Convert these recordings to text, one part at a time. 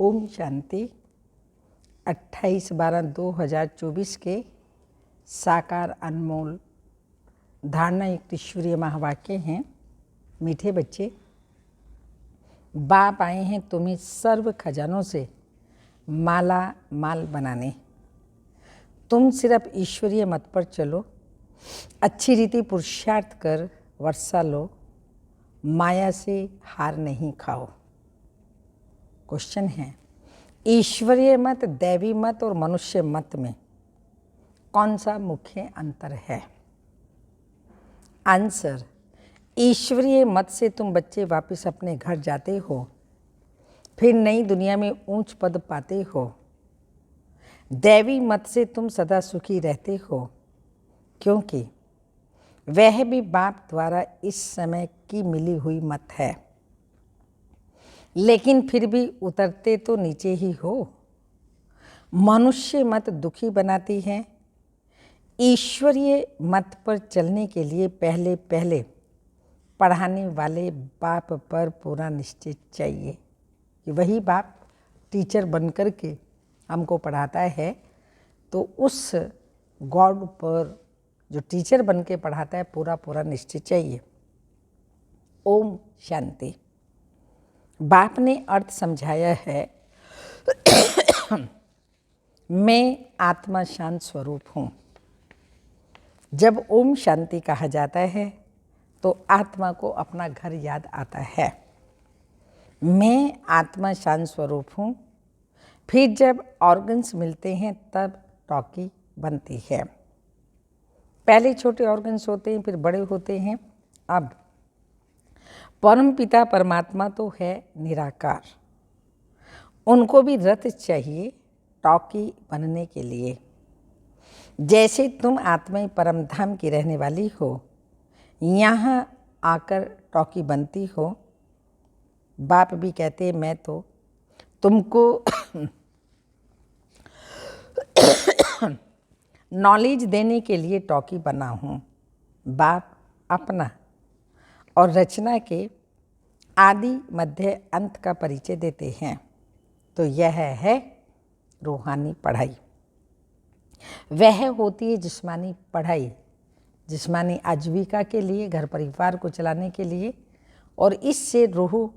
ओम शांति। 28/12/2024 के साकार अनमोल धारणा युक्त ईश्वरीय महावाक्य हैं। मीठे बच्चे, बाप आए हैं तुम्हें सर्व खजानों से माला माल बनाने। तुम सिर्फ ईश्वरीय मत पर चलो, अच्छी रीति पुरुषार्थ कर वर्षा लो, माया से हार नहीं खाओ। क्वेश्चन है, ईश्वरीय मत, दैवी मत और मनुष्य मत में कौन सा मुख्य अंतर है? आंसर, ईश्वरीय मत से तुम बच्चे वापस अपने घर जाते हो, फिर नई दुनिया में ऊंच पद पाते हो। दैवी मत से तुम सदा सुखी रहते हो, क्योंकि वह भी बाप द्वारा इस समय की मिली हुई मत है, लेकिन फिर भी उतरते तो नीचे ही हो। मनुष्य मत दुखी बनाती है। ईश्वरीय मत पर चलने के लिए पहले पहले पढ़ाने वाले बाप पर पूरा निश्चय चाहिए कि वही बाप टीचर बनकर के हमको पढ़ाता है, तो उस गॉड पर जो टीचर बन के पढ़ाता है पूरा निश्चय चाहिए। ओम शांति। बाप ने अर्थ समझाया है, मैं आत्मा शांत स्वरूप हूँ। जब ओम शांति कहा जाता है तो आत्मा को अपना घर याद आता है। मैं आत्मा शांत स्वरूप हूँ। फिर जब ऑर्गन्स मिलते हैं तब टॉकी बनती है। पहले छोटे ऑर्गन्स होते हैं, फिर बड़े होते हैं। अब परम पिता परमात्मा तो है निराकार, उनको भी रथ चाहिए टॉकी बनने के लिए। जैसे तुम आत्मा परम धाम की रहने वाली हो, यहाँ आकर टॉकी बनती हो। बाप भी कहते हैं मैं तो तुमको नॉलेज देने के लिए टॉकी बना हूँ। बाप अपना और रचना के आदि मध्य अंत का परिचय देते हैं। तो यह है रूहानी पढ़ाई। वह होती है जिस्मानी पढ़ाई, जिस्मानी आजीविका के लिए, घर परिवार को चलाने के लिए, और इससे रूह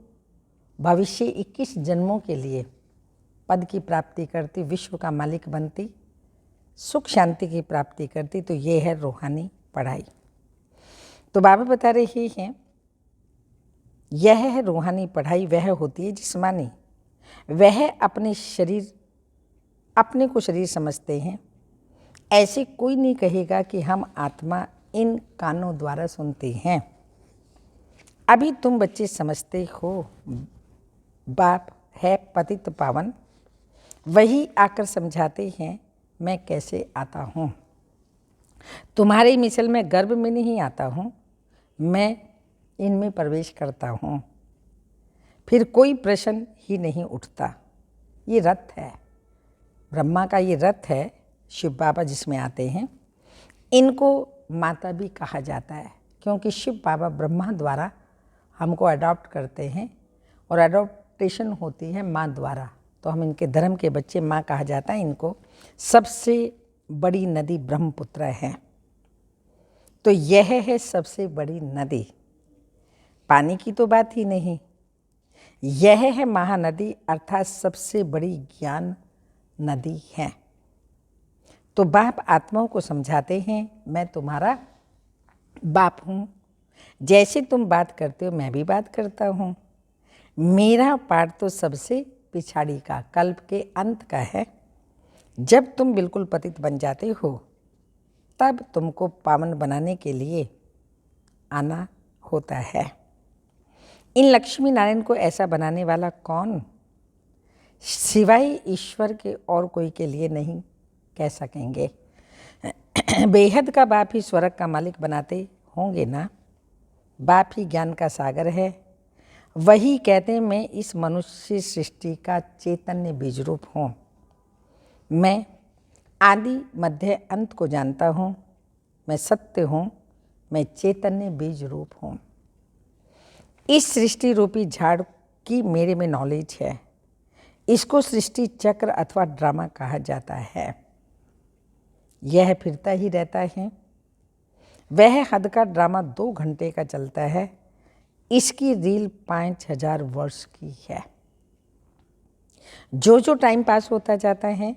भविष्य 21 जन्मों के लिए पद की प्राप्ति करती, विश्व का मालिक बनती, सुख शांति की प्राप्ति करती। तो ये है रूहानी पढ़ाई। तो बाबा बता रहे हैं, यह है रूहानी पढ़ाई। वह होती है जिस्मानी। वह अपने को शरीर समझते हैं। ऐसे कोई नहीं कहेगा कि हम आत्मा इन कानों द्वारा सुनते हैं। अभी तुम बच्चे समझते हो बाप है पतित पावन, वही आकर समझाते हैं मैं कैसे आता हूँ। तुम्हारे मिसल में गर्भ में नहीं आता हूँ, मैं इनमें प्रवेश करता हूँ। फिर कोई प्रश्न ही नहीं उठता। ये रथ है, ब्रह्मा का ये रथ है, शिव बाबा जिसमें आते हैं। इनको माता भी कहा जाता है, क्योंकि शिव बाबा ब्रह्मा द्वारा हमको अडॉप्ट करते हैं और अडॉप्टेशन होती है माँ द्वारा। तो हम इनके धर्म के बच्चे, माँ कहा जाता है इनको। सबसे बड़ी नदी ब्रह्मपुत्र है। तो यह है सबसे बड़ी नदी। पानी की तो बात ही नहीं, यह है महानदी, अर्थात सबसे बड़ी ज्ञान नदी है। तो बाप आत्माओं को समझाते हैं मैं तुम्हारा बाप हूँ। जैसे तुम बात करते हो मैं भी बात करता हूँ। मेरा पाठ तो सबसे पिछाड़ी का, कल्प के अंत का है। जब तुम बिल्कुल पतित बन जाते हो तब तुमको पावन बनाने के लिए आना होता है। इन लक्ष्मी नारायण को ऐसा बनाने वाला कौन? सिवाय ईश्वर के और कोई के लिए नहीं कह सकेंगे। बेहद का बाप ही स्वर्ग का मालिक बनाते होंगे ना। बाप ही ज्ञान का सागर है। वही कहते हैं मैं इस मनुष्य सृष्टि का चैतन्य बीज रूप हूँ। मैं आदि मध्य अंत को जानता हूँ। मैं सत्य हूँ। मैं चैतन्य बीज रूप हूँ। इस सृष्टि रूपी झाड़ की मेरे में नॉलेज है। इसको सृष्टि चक्र अथवा ड्रामा कहा जाता है। यह फिरता ही रहता है। वह हद का ड्रामा 2 घंटे का चलता है। इसकी रील 5000 वर्ष की है। जो जो टाइम पास होता जाता है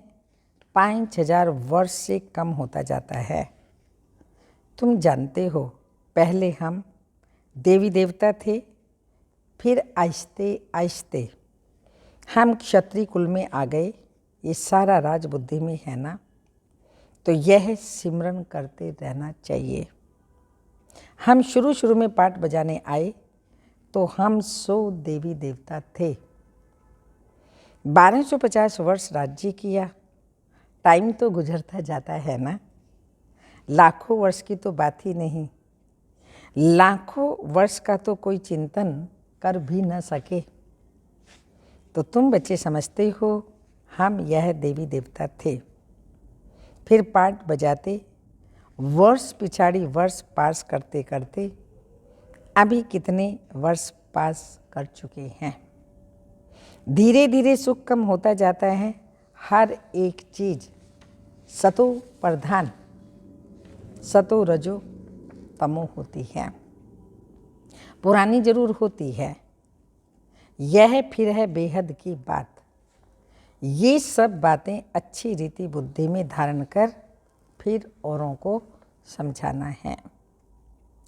5000 वर्ष से कम होता जाता है। तुम जानते हो, पहले हम देवी देवता थे, फिर आहिस्ते आहिस्ते हम क्षत्रिय कुल में आ गए। ये सारा राज बुद्धि में है ना, तो यह सिमरन करते रहना चाहिए। हम शुरू में पाठ बजाने आए तो हम 100 देवी देवता थे। 1250 वर्ष राज्य किया। टाइम तो गुजरता जाता है ना, लाखों वर्ष की तो बात ही नहीं। लाखों वर्ष का तो कोई चिंतन कर भी न सके। तो तुम बच्चे समझते हो हम यह देवी देवता थे। फिर पाठ बजाते वर्ष पिछाड़ी वर्ष पास करते करते अभी कितने वर्ष पास कर चुके हैं। धीरे धीरे सुख कम होता जाता है। हर एक चीज सतो प्रधान, सतो रजो तमो होती है। पुरानी जरूर होती है। यह फिर है बेहद की बात। ये सब बातें अच्छी रीति बुद्धि में धारण कर फिर औरों को समझाना है।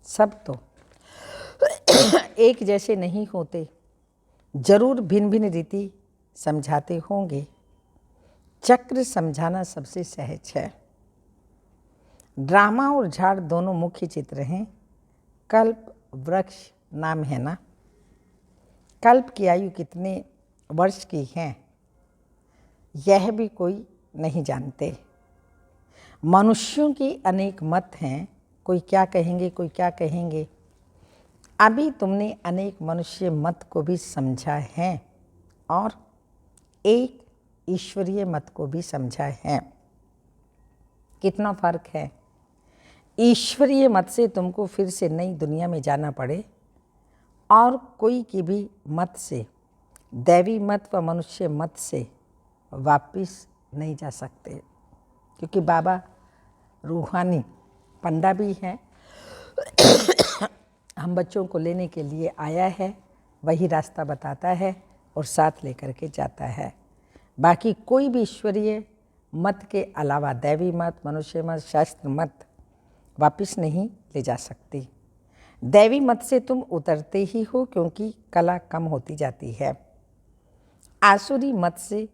सब तो एक जैसे नहीं होते, जरूर भिन्न भिन्न रीति समझाते होंगे। चक्र समझाना सबसे सहज है। ड्रामा और झाड़ दोनों मुख्य चित्र हैं। कल्प वृक्ष नाम है ना। कल्प की आयु कितने वर्ष की है यह भी कोई नहीं जानते। मनुष्यों की अनेक मत हैं, कोई क्या कहेंगे कोई क्या कहेंगे। अभी तुमने अनेक मनुष्य मत को भी समझा है और एक ईश्वरीय मत को भी समझा है। कितना फर्क है। ईश्वरीय मत से तुमको फिर से नई दुनिया में जाना पड़े और कोई की भी मत से, दैवी मत व मनुष्य मत से वापिस नहीं जा सकते, क्योंकि बाबा रूहानी पंडा भी है। हम बच्चों को लेने के लिए आया है, वही रास्ता बताता है और साथ लेकर के जाता है। बाकी कोई भी ईश्वरीय मत के अलावा दैवी मत, मनुष्य मत, शास्त्र मत वापिस नहीं ले जा सकती। दैवी मत से तुम उतरते ही हो क्योंकि कला कम होती जाती है। आसुरी मत से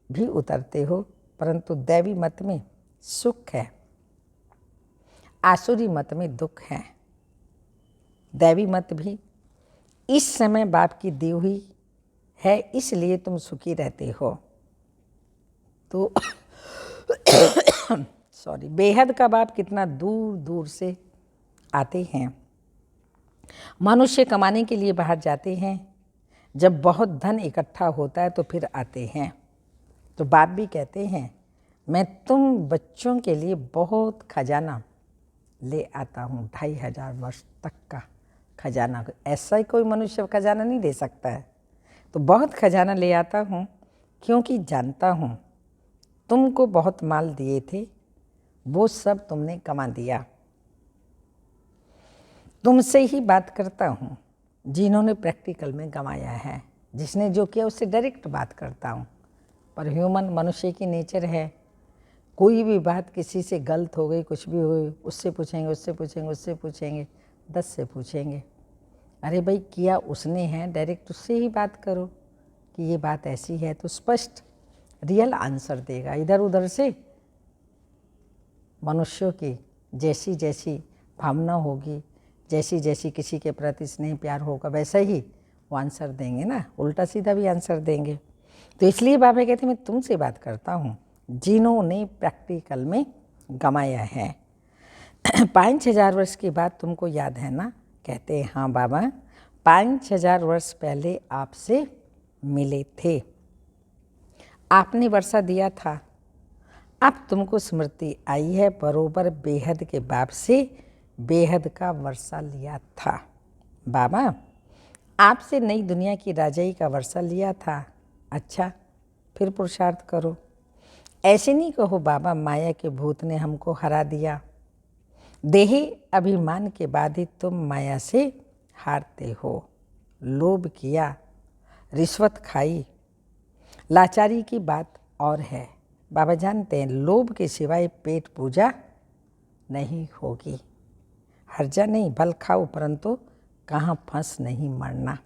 भी उतरते हो, परंतु दैवी मत में सुख है, आसुरी मत में दुख है। दैवी मत भी इस समय बाप की दी हुई है, इसलिए तुम सुखी रहते हो। तो सॉरी, बेहद का बाप कितना दूर दूर से आते हैं। मनुष्य कमाने के लिए बाहर जाते हैं। जब बहुत धन इकट्ठा होता है तो फिर आते हैं। तो बाप भी कहते हैं मैं तुम बच्चों के लिए बहुत खजाना ले आता हूँ, 2500 वर्ष तक का खजाना। ऐसा ही कोई मनुष्य खजाना नहीं दे सकता है। तो बहुत खजाना ले आता हूँ क्योंकि जानता हूँ तुमको बहुत माल दिए थे, वो सब तुमने कमा दिया। तुमसे ही बात करता हूँ जिन्होंने प्रैक्टिकल में कमाया है। जिसने जो किया उससे डायरेक्ट बात करता हूँ। पर ह्यूमन मनुष्य की नेचर है, कोई भी बात किसी से गलत हो गई, कुछ भी हो गई, उससे पूछेंगे उससे पूछेंगे उससे पूछेंगे, 10 से पूछेंगे। अरे भाई किया उसने है, डायरेक्ट उससे ही बात करो कि ये बात ऐसी है, तो स्पष्ट रियल आंसर देगा। इधर उधर से मनुष्यों की जैसी जैसी भावना होगी, जैसी जैसी किसी के प्रति स्नेह प्यार होगा, वैसा ही वो आंसर देंगे ना, उल्टा सीधा भी आंसर देंगे। तो इसलिए बाबा कहते हैं मैं तुमसे बात करता हूँ जिन्होंने प्रैक्टिकल में गमाया है। 5000 वर्ष की बात तुमको याद है ना। कहते हैं हाँ बाबा, 5000 वर्ष पहले आपसे मिले थे, आपने वर्षा दिया था। अब तुमको स्मृति आई है, बरोबर बेहद के बाप से बेहद का वर्षा लिया था। बाबा आपसे नई दुनिया की राजाई का वर्षा लिया था। अच्छा, फिर पुरुषार्थ करो। ऐसे नहीं कहो बाबा माया के भूत ने हमको हरा दिया। देही अभिमान के बाद ही तुम माया से हारते हो। लोभ किया, रिश्वत खाई, लाचारी की बात और है। बाबा जानते हैं लोभ के सिवाय पेट पूजा नहीं होगी। हर्जा नहीं, भल खाओ परंतु कहाँ फंस नहीं मरना।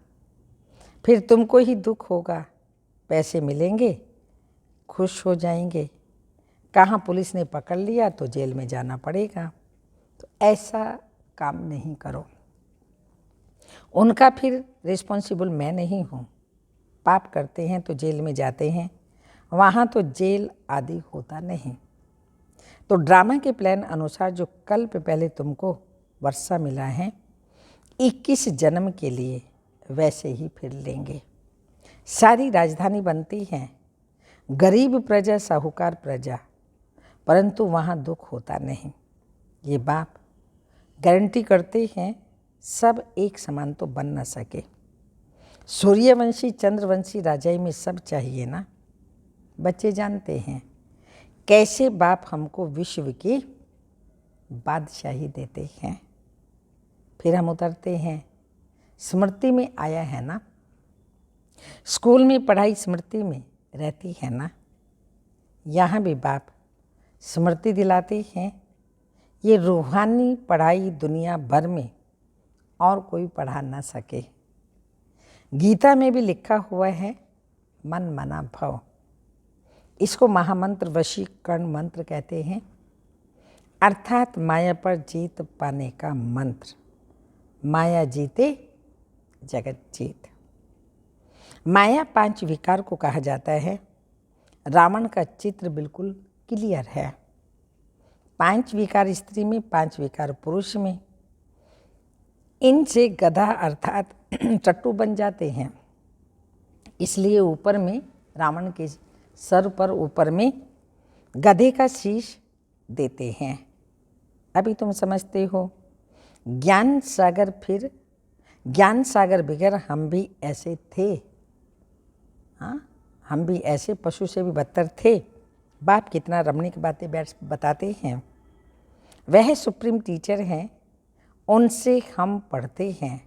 फिर तुमको ही दुख होगा। पैसे मिलेंगे, खुश हो जाएंगे, कहाँ पुलिस ने पकड़ लिया तो जेल में जाना पड़ेगा। तो ऐसा काम नहीं करो। उनका फिर रिस्पॉन्सिबल मैं नहीं हूँ। पाप करते हैं तो जेल में जाते हैं, वहाँ तो जेल आदि होता नहीं। तो ड्रामा के प्लान अनुसार जो कल्प पहले तुमको वर्षा मिला है 21 जन्म के लिए, वैसे ही फिर लेंगे। सारी राजधानी बनती है, गरीब प्रजा साहूकार प्रजा, परंतु वहाँ दुख होता नहीं। ये बाप गारंटी करते हैं सब एक समान तो बन न सके। सूर्यवंशी चंद्रवंशी राजाई में सब चाहिए ना। बच्चे जानते हैं कैसे बाप हमको विश्व की बादशाही देते हैं। फिर हम उतरते हैं, स्मृति में आया है ना। स्कूल में पढ़ाई स्मृति में रहती है ना। यहाँ भी बाप स्मृति दिलाते हैं। ये रूहानी पढ़ाई दुनिया भर में और कोई पढ़ा ना सके। गीता में भी लिखा हुआ है मन मना भव। इसको महामंत्र वशीकरण मंत्र कहते हैं, अर्थात माया पर जीत पाने का मंत्र। माया जीते जगत जीत। माया 5 विकार को कहा जाता है। रावण का चित्र बिल्कुल क्लियर है। 5 विकार स्त्री में, 5 विकार पुरुष में। इनसे गधा अर्थात चट्टू बन जाते हैं। इसलिए ऊपर में रावण के सर पर ऊपर में गधे का शीश देते हैं। अभी तुम समझते हो। ज्ञान सागर, फिर ज्ञान सागर बगैर हम भी ऐसे थे। हाँ, हम भी ऐसे पशु से भी बदतर थे। बाप कितना रमणीक बातें बताते हैं। वह सुप्रीम टीचर हैं, उनसे हम पढ़ते हैं,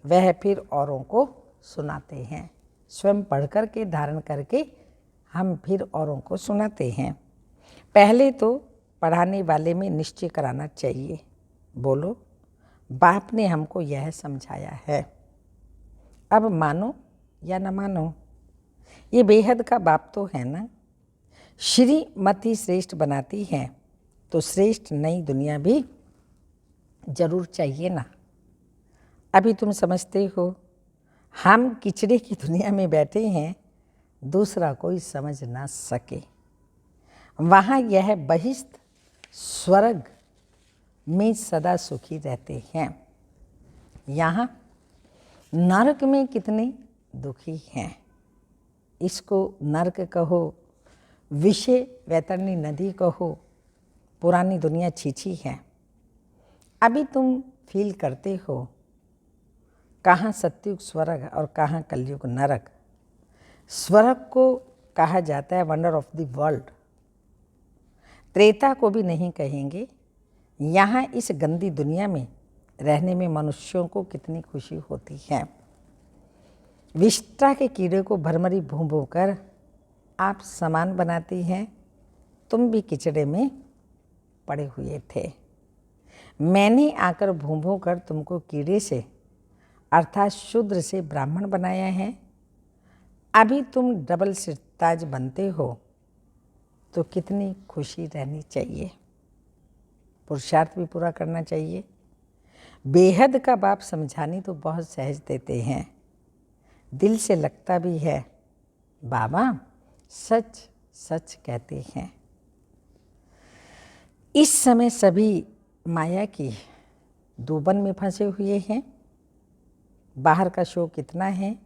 वह फिर औरों को सुनाते हैं। स्वयं पढ़ कर के धारण करके हम फिर औरों को सुनाते हैं। पहले तो पढ़ाने वाले में निश्चय कराना चाहिए। बोलो, बाप ने हमको यह समझाया है, अब मानो या न मानो। ये बेहद का बाप तो है ना। श्रीमती श्रेष्ठ बनाती है तो श्रेष्ठ नई दुनिया भी जरूर चाहिए ना। अभी तुम समझते हो हम किचड़े की दुनिया में बैठे हैं, दूसरा कोई समझ ना सके। वहाँ यह बहिष्ठ स्वर्ग में सदा सुखी रहते हैं। यहाँ नरक में कितने दुखी हैं। इसको नरक कहो, विषय वैतरणी नदी कहो, पुरानी दुनिया छीछी है। अभी तुम फील करते हो कहाँ सतयुग स्वर्ग और कहाँ कलयुग नरक। स्वर्ग को कहा जाता है wonder of the world. Treta को भी नहीं कहेंगे। यहाँ इस गंदी दुनिया में रहने में मनुष्यों को कितनी खुशी होती है। विष्ठा के कीड़े को भरमरी भूं भूं कर आप सामान बनाती हैं। तुम भी किचड़े में पड़े हुए थे। मैंने आकर भूं भूं कर तुमको कीड़े से अर्थात शूद्र से ब्राह्मण बनाया है। अभी तुम डबल सिरताज बनते हो तो कितनी खुशी रहनी चाहिए। पुरुषार्थ भी पूरा करना चाहिए। बेहद का बाप समझानी तो बहुत सहज देते हैं, दिल से लगता भी है। बाबा सच सच कहते हैं। इस समय सभी माया की दोबन में फंसे हुए हैं। बाहर का शो कितना है।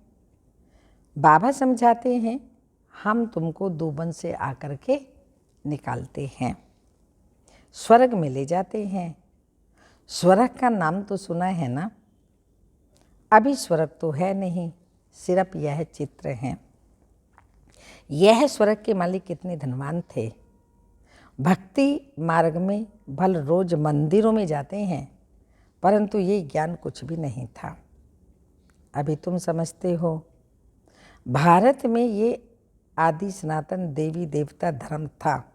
बाबा समझाते हैं हम तुमको दोबन से आकर के निकालते हैं, स्वर्ग में ले जाते हैं। स्वर्ग का नाम तो सुना है ना। अभी स्वर्ग तो है नहीं, सिर्फ यह चित्र है। यह स्वर्ग के मालिक कितने धनवान थे। भक्ति मार्ग में भल रोज मंदिरों में जाते हैं, परंतु ये ज्ञान कुछ भी नहीं था। अभी तुम समझते हो। भारत में ये आदि सनातन देवी देवता धर्म था।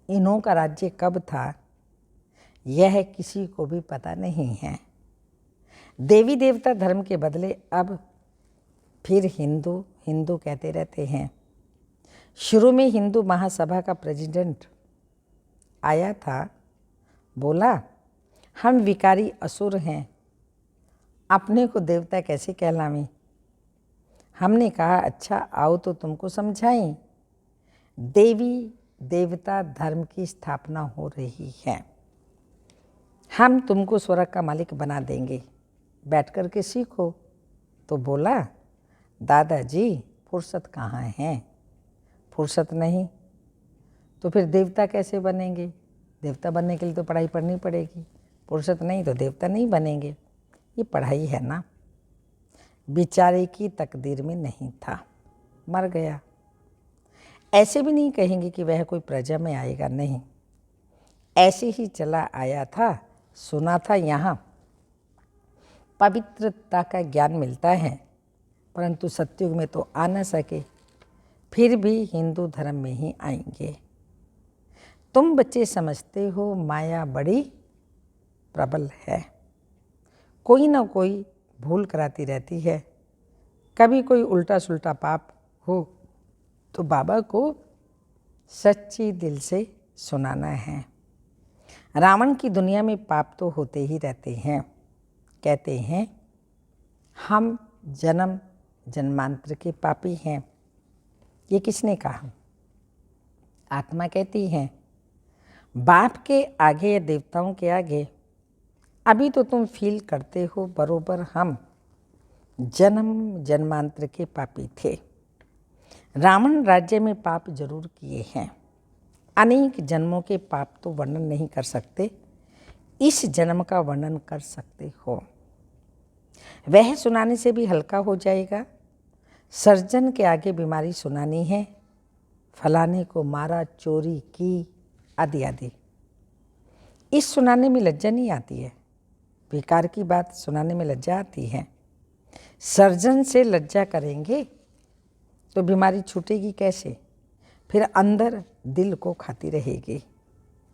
इन्हों का राज्य कब था यह किसी को भी पता नहीं है। देवी देवता धर्म के बदले अब फिर हिंदू हिंदू कहते रहते हैं। शुरू में हिंदू महासभा का प्रेसिडेंट आया था, बोला हम विकारी असुर हैं, अपने को देवता कैसे कहलावें। हमने कहा अच्छा आओ तो तुमको समझाएं। देवी देवता धर्म की स्थापना हो रही है, हम तुमको स्वर्ग का मालिक बना देंगे, बैठ कर के सीखो। तो बोला दादाजी फुर्सत कहाँ है, फुर्सत नहीं तो फिर देवता कैसे बनेंगे। देवता बनने के लिए तो पढ़ाई पढ़नी पड़ेगी, फुर्सत नहीं तो देवता नहीं बनेंगे। ये पढ़ाई है ना। बेचारे की तकदीर में नहीं था, मर गया। ऐसे भी नहीं कहेंगे कि वह कोई प्रजा में आएगा, नहीं, ऐसे ही चला आया था। सुना था यहाँ पवित्रता का ज्ञान मिलता है, परंतु सतयुग में तो आ न सके, फिर भी हिंदू धर्म में ही आएंगे। तुम बच्चे समझते हो माया बड़ी प्रबल है, कोई ना कोई भूल कराती रहती है। कभी कोई उल्टा सुल्टा पाप हो तो बाबा को सच्ची दिल से सुनाना है। रावण की दुनिया में पाप तो होते ही रहते हैं। कहते हैं हम जन्म जन्मांतर के पापी हैं। ये किसने कहा? आत्मा कहती है। बाप के आगे या देवताओं के आगे अभी तो तुम फील करते हो बरोबर हम जन्म जन्मांतर के पापी थे। रावण राज्य में पाप जरूर किए हैं, अनेक जन्मों के पाप तो वर्णन नहीं कर सकते, इस जन्म का वर्णन कर सकते हो। वह सुनाने से भी हल्का हो जाएगा। सर्जन के आगे बीमारी सुनानी है, फलाने को मारा, चोरी की, आदि आदि। इस सुनाने में लज्जा नहीं आती है, बेकार की बात सुनाने में लज्जा आती है। सर्जन से लज्जा करेंगे तो बीमारी छूटेगी कैसे? फिर अंदर दिल को खाती रहेगी,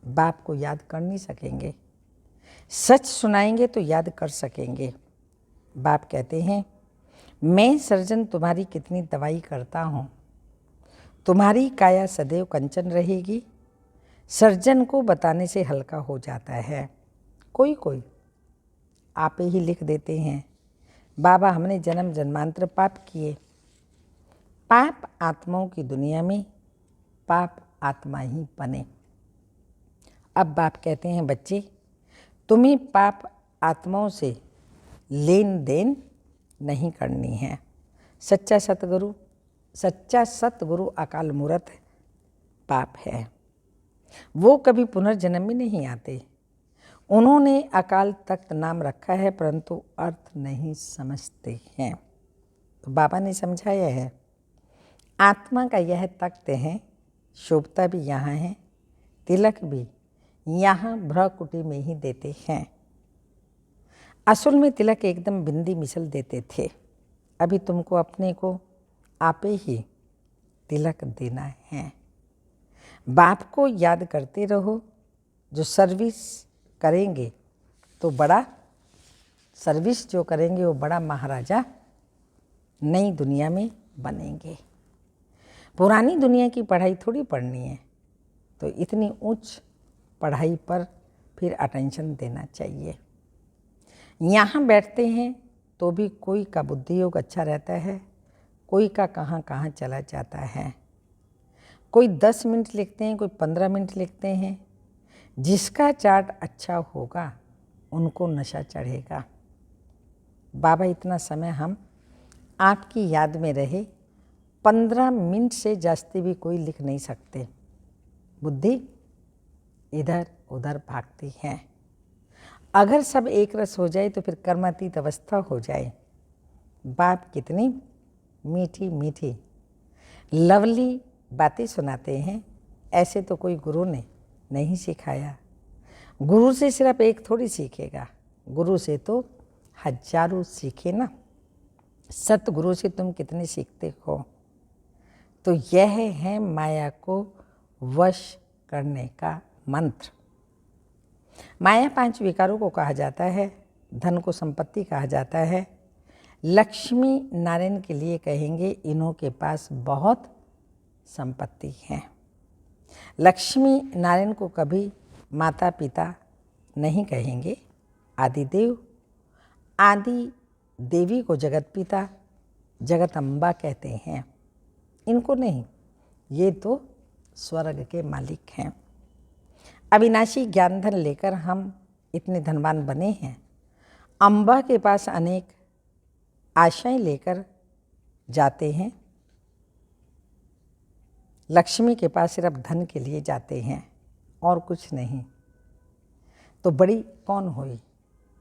बाप को याद कर नहीं सकेंगे। सच सुनाएंगे तो याद कर सकेंगे। बाप कहते हैं मैं सर्जन तुम्हारी कितनी दवाई करता हूँ, तुम्हारी काया सदैव कंचन रहेगी। सर्जन को बताने से हल्का हो जाता है। कोई कोई आप ही लिख देते हैं बाबा हमने जन्म जन्मांतर पाप किए। पाप आत्माओं की दुनिया में पाप आत्मा ही बने। अब बाप कहते हैं बच्चे तुम्हें पाप आत्माओं से लेन देन नहीं करनी है। सच्चा सतगुरु अकाल मूर्त पाप है, वो कभी पुनर्जन्म में नहीं आते। उन्होंने अकाल तख्त नाम रखा है परंतु अर्थ नहीं समझते हैं। तो बाबा ने समझाया है आत्मा का यह तख्त है, शोभता भी यहाँ है, तिलक भी यहाँ भ्रकुटी में ही देते हैं। असल में तिलक एकदम बिंदी मिसल देते थे। अभी तुमको अपने को आपे ही तिलक देना है। बाप को याद करते रहो। जो सर्विस करेंगे तो बड़ा सर्विस जो करेंगे वो बड़ा महाराजा नई दुनिया में बनेंगे। पुरानी दुनिया की पढ़ाई थोड़ी पढ़नी है, तो इतनी उच्च पढ़ाई पर फिर अटेंशन देना चाहिए। यहाँ बैठते हैं तो भी कोई का बुद्धि योग अच्छा रहता है, कोई का कहाँ कहाँ चला जाता है। कोई 10 मिनट लिखते हैं, कोई 15 मिनट लिखते हैं। जिसका चार्ट अच्छा होगा उनको नशा चढ़ेगा। बाबा इतना समय हम आपकी याद में रहे, 15 मिनट से जास्ती भी कोई लिख नहीं सकते। बुद्धि इधर उधर भागती है। अगर सब एक रस हो जाए तो फिर कर्मातीत अवस्था हो जाए। बात कितनी मीठी मीठी। लवली बातें सुनाते हैं। ऐसे तो कोई गुरु ने नहीं सिखाया। गुरु से सिर्फ एक थोड़ी सीखेगा, गुरु से तो हजारों सीखे ना। सतगुरु से तुम कितने सीखते हो? तो यह है माया को वश करने का मंत्र। माया 5 विकारों को कहा जाता है। धन को संपत्ति कहा जाता है। लक्ष्मी नारायण के लिए कहेंगे इन्हों के पास बहुत संपत्ति है। लक्ष्मी नारायण को कभी माता पिता नहीं कहेंगे। आदिदेव, आदि देवी को जगत पिता जगत अम्बा कहते हैं। इनको नहीं, ये तो स्वर्ग के मालिक हैं। अविनाशी ज्ञान धन लेकर हम इतने धनवान बने हैं। अम्बा के पास अनेक आशाएं लेकर जाते हैं। लक्ष्मी के पास सिर्फ धन के लिए जाते हैं और कुछ नहीं। तो बड़ी कौन हुई,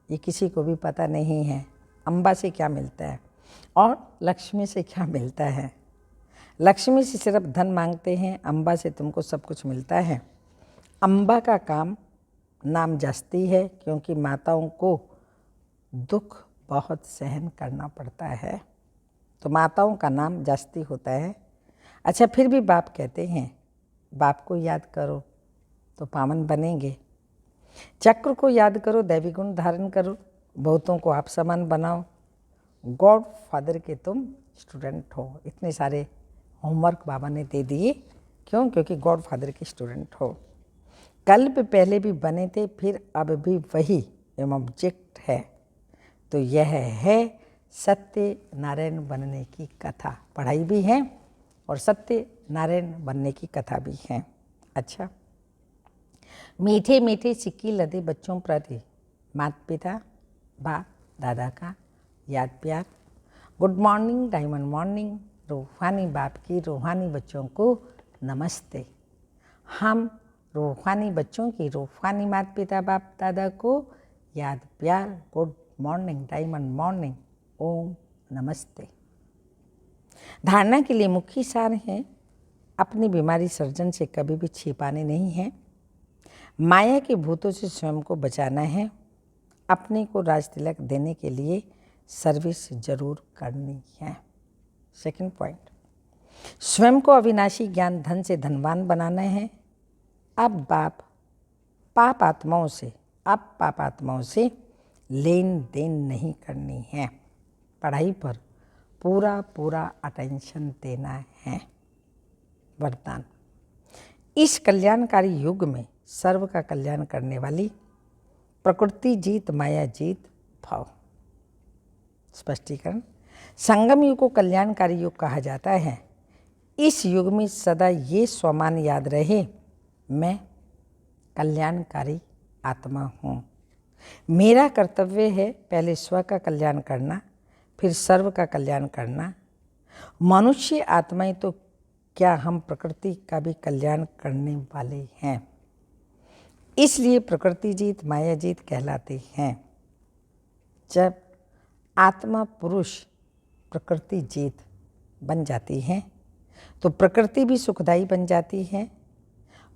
ये किसी को भी पता नहीं है। अम्बा से क्या मिलता है और लक्ष्मी से क्या मिलता है? लक्ष्मी से सिर्फ धन मांगते हैं, अम्बा से तुमको सब कुछ मिलता है। अम्बा का काम नाम जस्ती है, क्योंकि माताओं को दुख बहुत सहन करना पड़ता है, तो माताओं का नाम जस्ती होता है। अच्छा, फिर भी बाप कहते हैं बाप को याद करो तो पावन बनेंगे। चक्र को याद करो, दैवी गुण धारण करो, बहुतों को आप समान बनाओ। गॉड फादर के तुम स्टूडेंट हो। इतने सारे होमवर्क बाबा ने दे दिए। क्यों? क्योंकि गॉड फादर के स्टूडेंट हो। कल्प पहले भी बने थे, फिर अब भी वही ऑब्जेक्ट है। तो यह है सत्य नारायण बनने की कथा। पढ़ाई भी है और सत्य नारायण बनने की कथा भी है। अच्छा, मीठे मीठे सिक्की लदे बच्चों प्रति माता पिता बाप दादा का याद प्यार। Good morning, diamond morning. रूहानी बाप की रूहानी बच्चों को नमस्ते। हम रूहानी बच्चों की रूहानी माता पिता बाप दादा को याद प्यार। गुड मॉर्निंग, डायमंड मॉर्निंग, ओम नमस्ते। धारणा के लिए मुख्य सार है, अपनी बीमारी सर्जन से कभी भी छिपाने नहीं है। माया के भूतों से स्वयं को बचाना है। अपने को राज तिलक देने के लिए सर्विस जरूर करनी है। सेकंड पॉइंट, स्वयं को अविनाशी ज्ञान धन से धनवान बनाना है। अब पाप आत्माओं से लेन देन नहीं करनी है। पढ़ाई पर पूरा अटेंशन देना है। वरदान, इस कल्याणकारी युग में सर्व का कल्याण करने वाली प्रकृति जीत माया जीत भाव। स्पष्टीकरण, संगम युग को कल्याणकारी युग कहा जाता है। इस युग में सदा ये स्वमान याद रहे, मैं कल्याणकारी आत्मा हूँ। मेरा कर्तव्य है पहले स्व का कल्याण करना, फिर सर्व का कल्याण करना। मनुष्य आत्माएं तो क्या, हम प्रकृति का भी कल्याण करने वाले हैं। इसलिए प्रकृति जीत माया जीत कहलाते हैं। जब आत्मा पुरुष प्रकृति जीत बन जाती है तो प्रकृति भी सुखदायी बन जाती है।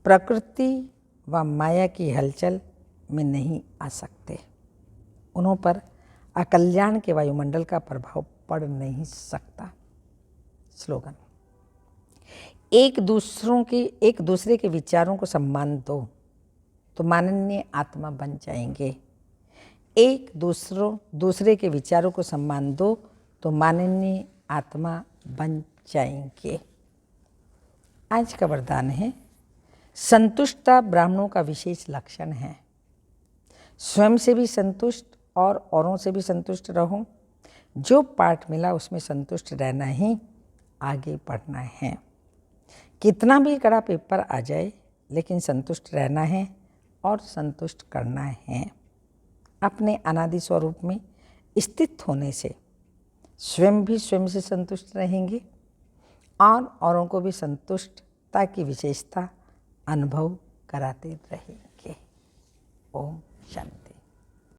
प्रकृति व माया की हलचल में नहीं आ सकते। उन्हों पर अकल्याण के वायुमंडल का प्रभाव पड़ नहीं सकता। स्लोगन, एक दूसरे के विचारों को सम्मान दो तो माननीय आत्मा बन जाएंगे। एक दूसरे के विचारों को सम्मान दो तो माननीय आत्मा बन जाएंगे। आज का वरदान है, संतुष्टता ब्राह्मणों का विशेष लक्षण है। स्वयं से भी संतुष्ट और औरों से भी संतुष्ट रहो। जो पाठ मिला उसमें संतुष्ट रहना ही आगे बढ़ना है। कितना भी कड़ा पेपर आ जाए, लेकिन संतुष्ट रहना है और संतुष्ट करना है। अपने अनादि स्वरूप में स्थित होने से स्वयं भी स्वयं से संतुष्ट रहेंगे और औरों को भी संतुष्टता की विशेषता अनुभव कराते रहेंगे। ओम शांति।